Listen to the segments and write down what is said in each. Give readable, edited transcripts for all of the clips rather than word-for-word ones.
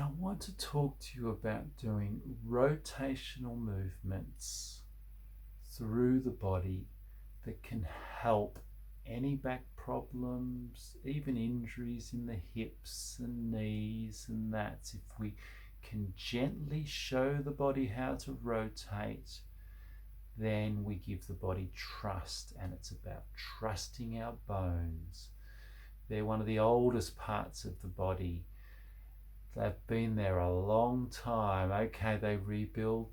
Now, I want to talk to you about doing rotational movements through the body that can help any back problems, even injuries in the hips and knees and that. If we can gently show the body how to rotate, then we give the body trust, and it's about trusting our bones. They're one of the oldest parts of the body. They've been there a long time. Okay, they rebuild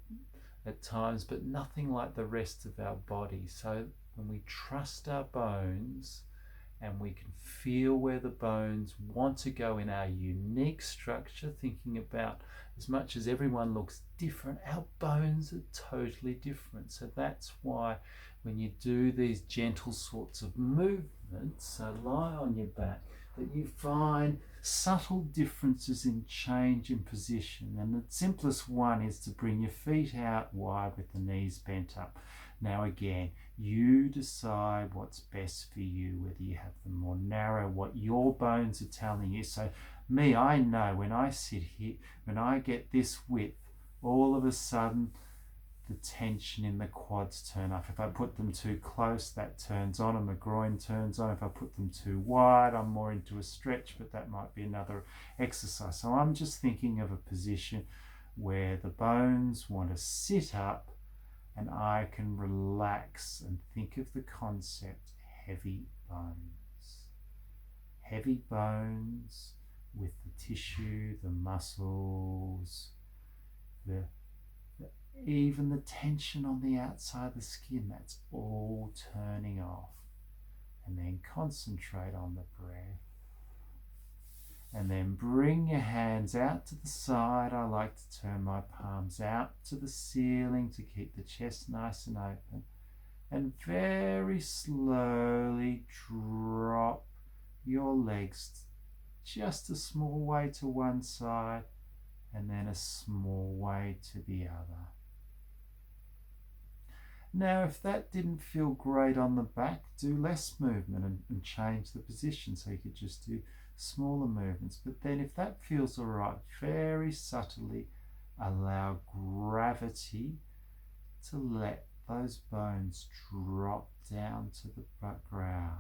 at times, but nothing like the rest of our body. So when we trust our bones and we can feel where the bones want to go in our unique structure, thinking about as much as everyone looks different, our bones are totally different. So that's why when you do these gentle sorts of movements, so lie on your back, that you find subtle differences in change in position. And the simplest one is to bring your feet out wide with the knees bent up. Now again, you decide what's best for you, whether you have them more narrow, what your bones are telling you. So me, I know when I sit here, when I get this width, all of a sudden the tension in the quads turn up. If I put them too close, that turns on and the groin turns on. If I put them too wide, I'm more into a stretch, but that might be another exercise. So I'm just thinking of a position where the bones want to sit up and I can relax and think of the concept heavy bones. Heavy bones with the tissue, the muscles, even the tension on the outside of the skin, that's all turning off. And then concentrate on the breath. And then bring your hands out to the side. I like to turn my palms out to the ceiling to keep the chest nice and open. And very slowly drop your legs just a small way to one side and then a small way to the other. Now, if that didn't feel great on the back, do less movement and change the position. So you could just do smaller movements. But then if that feels all right, very subtly allow gravity to let those bones drop down to the ground.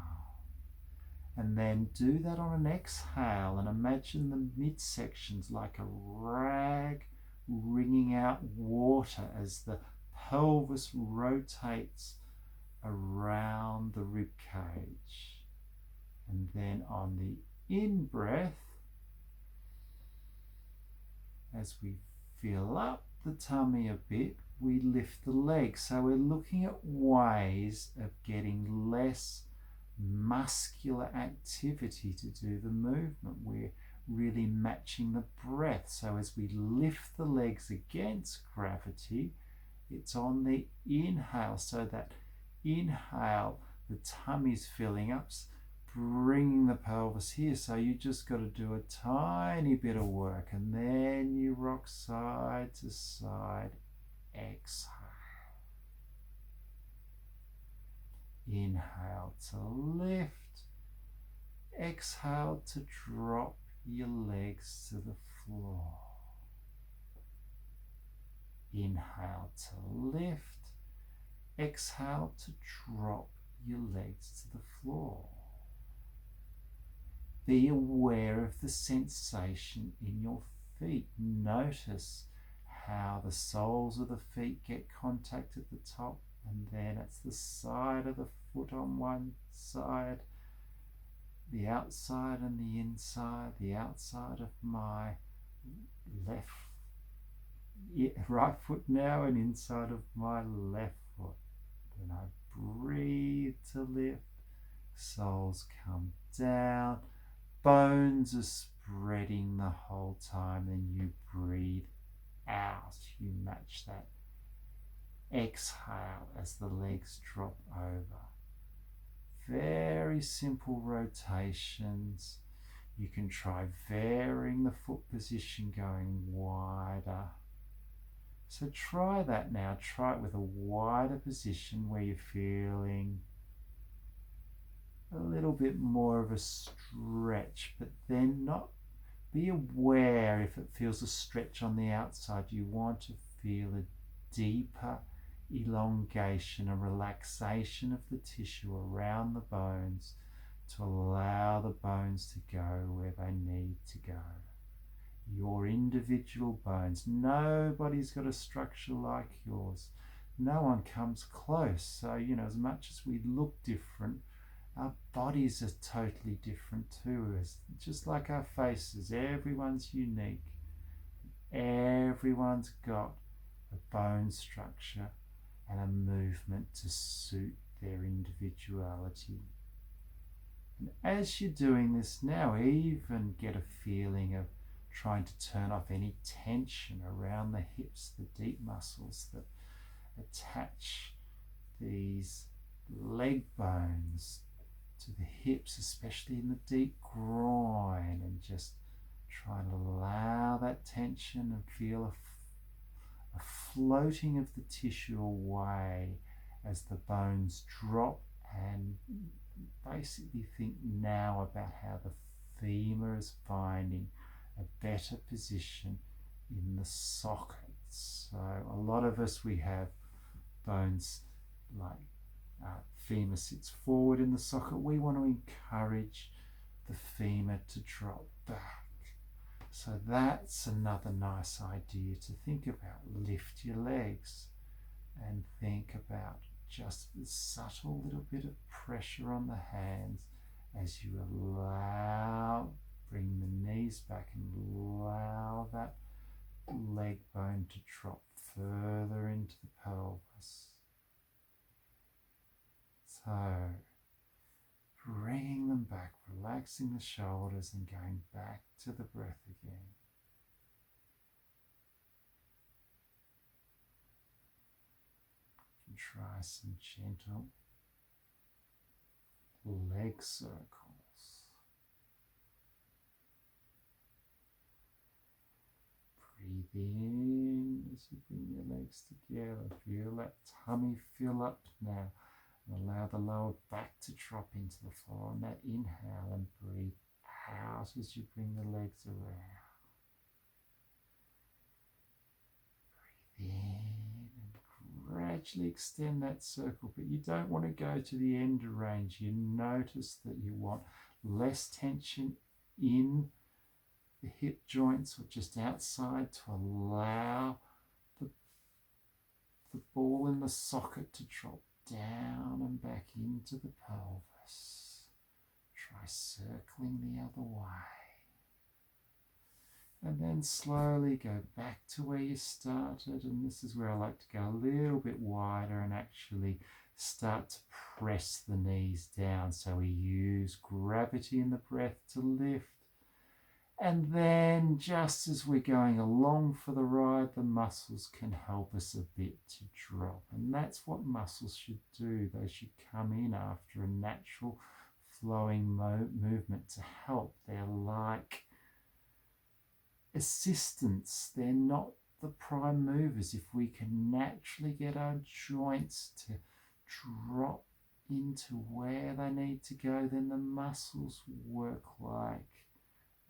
And then do that on an exhale and imagine the midsections like a rag wringing out water as the pelvis rotates around the rib cage. And then on the in-breath, as we fill up the tummy a bit, we lift the legs. So we're looking at ways of getting less muscular activity to do the movement. We're really matching the breath. So as we lift the legs against gravity, it's on the inhale, so that inhale, the tummy's filling up, bringing the pelvis here. So you just got to do a tiny bit of work, and then you rock side to side. Exhale. Inhale to lift. Exhale to drop your legs to the floor. Inhale to lift. Exhale to drop your legs to the floor. Be aware of the sensation in your feet. Notice how the soles of the feet get contact at the top, and then it's the side of the foot on one side, the outside and the inside, the outside of my right foot now and inside of my left foot. Then I breathe to lift, soles come down, bones are spreading the whole time, and you breathe out. You match that exhale as the legs drop over. Very simple rotations. You can try varying the foot position, going wider. So try that now. Try it with a wider position where you're feeling a little bit more of a stretch, but then not Be aware if it feels a stretch on the outside. You want to feel a deeper elongation and relaxation of the tissue around the bones to allow the bones to go where they need to go. Your individual bones. Nobody's got a structure like yours. No one comes close. So, as much as we look different, our bodies are totally different too. Just like our faces, everyone's unique. Everyone's got a bone structure and a movement to suit their individuality. And as you're doing this now, even get a feeling of trying to turn off any tension around the hips, the deep muscles that attach these leg bones to the hips, especially in the deep groin, and just try and allow that tension and feel a floating of the tissue away as the bones drop, and basically think now about how the femur is finding a better position in the sockets. So a lot of us, we have bones like femur sits forward in the socket. We want to encourage the femur to drop back. So that's another nice idea to think about. Lift your legs and think about just the subtle little bit of pressure on the hands as you bring the knees back and allow that leg bone to drop further into the pelvis. So, bringing them back, relaxing the shoulders and going back to the breath again. You can try some gentle leg circles. Breathe in as you bring your legs together. Feel that tummy fill up now. And allow the lower back to drop into the floor on that inhale, and breathe out as you bring the legs around. Breathe in and gradually extend that circle, but you don't want to go to the end of range. You notice that you want less tension in the hip joints or just outside to allow the ball in the socket to drop down and back into the pelvis. Try circling the other way. And then slowly go back to where you started. And this is where I like to go a little bit wider and actually start to press the knees down. So we use gravity in the breath to lift. And then just as we're going along for the ride, the muscles can help us a bit to drop. And that's what muscles should do. They should come in after a natural flowing movement to help. They're like assistants. They're not the prime movers. If we can naturally get our joints to drop into where they need to go, then the muscles work like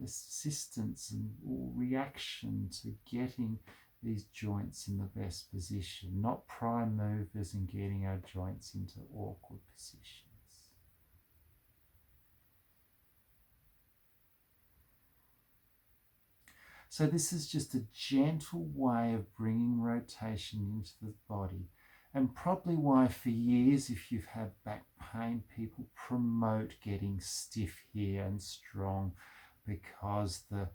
assistance and reaction to getting these joints in the best position, not prime movers and getting our joints into awkward positions. So this is just a gentle way of bringing rotation into the body, and probably why for years, if you've had back pain, people promote getting stiff here and strong, because the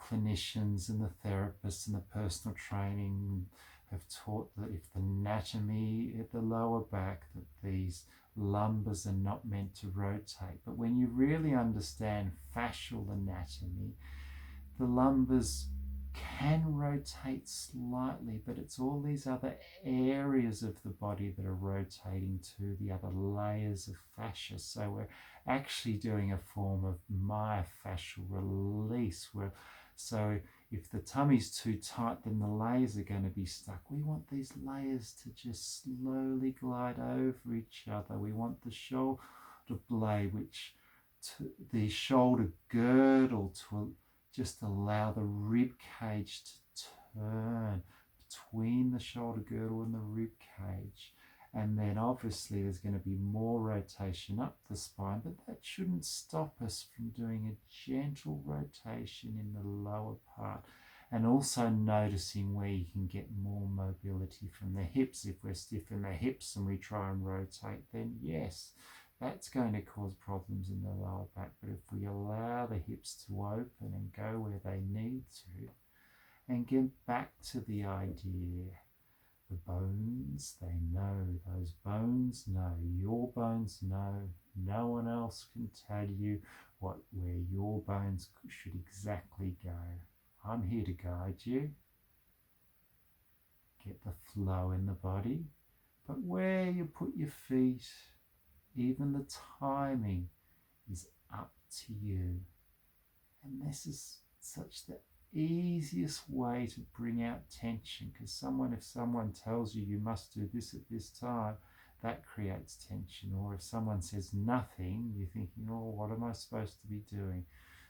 clinicians and the therapists and the personal training have taught that if the anatomy at the lower back, that these lumbars are not meant to rotate. But when you really understand fascial anatomy, the lumbars can rotate slightly, but it's all these other areas of the body that are rotating to the other layers of fascia. So we're actually doing a form of myofascial release. So if the tummy's too tight, then the layers are going to be stuck. We want these layers to just slowly glide over each other. We want the shoulder blade, the shoulder girdle to just allow the rib cage to turn between the shoulder girdle and the rib cage. And then obviously there's going to be more rotation up the spine, but that shouldn't stop us from doing a gentle rotation in the lower part. And also noticing where you can get more mobility from the hips. If we're stiff in the hips and we try and rotate, then yes, that's going to cause problems in the lower back. But if we allow the hips to open and go where they need to, and get back to the idea, the bones, they know, those bones know, your bones know, no one else can tell you where your bones should exactly go. I'm here to guide you. Get the flow in the body, but where you put your feet, even the timing is up to you. And this is such the easiest way to bring out tension, because if someone tells you you must do this at this time, that creates tension. Or if someone says nothing, you're thinking, oh, what am I supposed to be doing?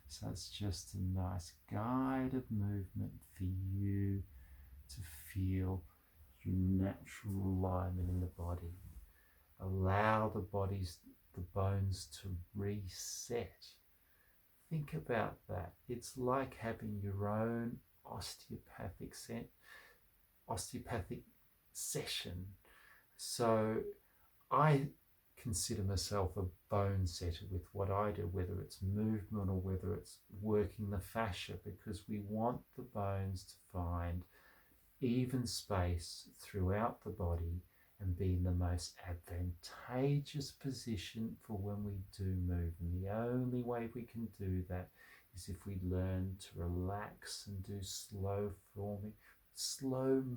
So it's just a nice guided movement for you to feel your natural alignment in the body. Allow the bones to reset. Think about that. It's like having your own osteopathic session. So I consider myself a bone setter with what I do, whether it's movement or whether it's working the fascia, because we want the bones to find even space throughout the body and be in the most advantageous position for when we do move. And the only way we can do that is if we learn to relax and do slow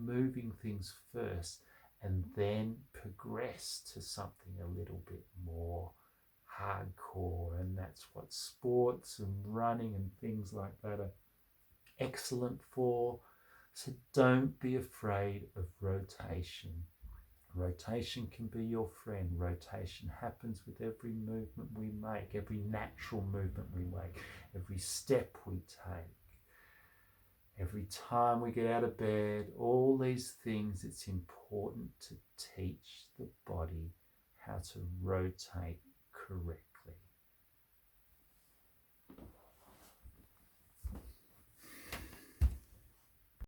moving things first, and then progress to something a little bit more hardcore. And that's what sports and running and things like that are excellent for. So don't be afraid of rotation. Rotation can be your friend. Rotation happens with every movement we make, every natural movement we make, every step we take, every time we get out of bed. All these things, it's important to teach the body how to rotate correctly.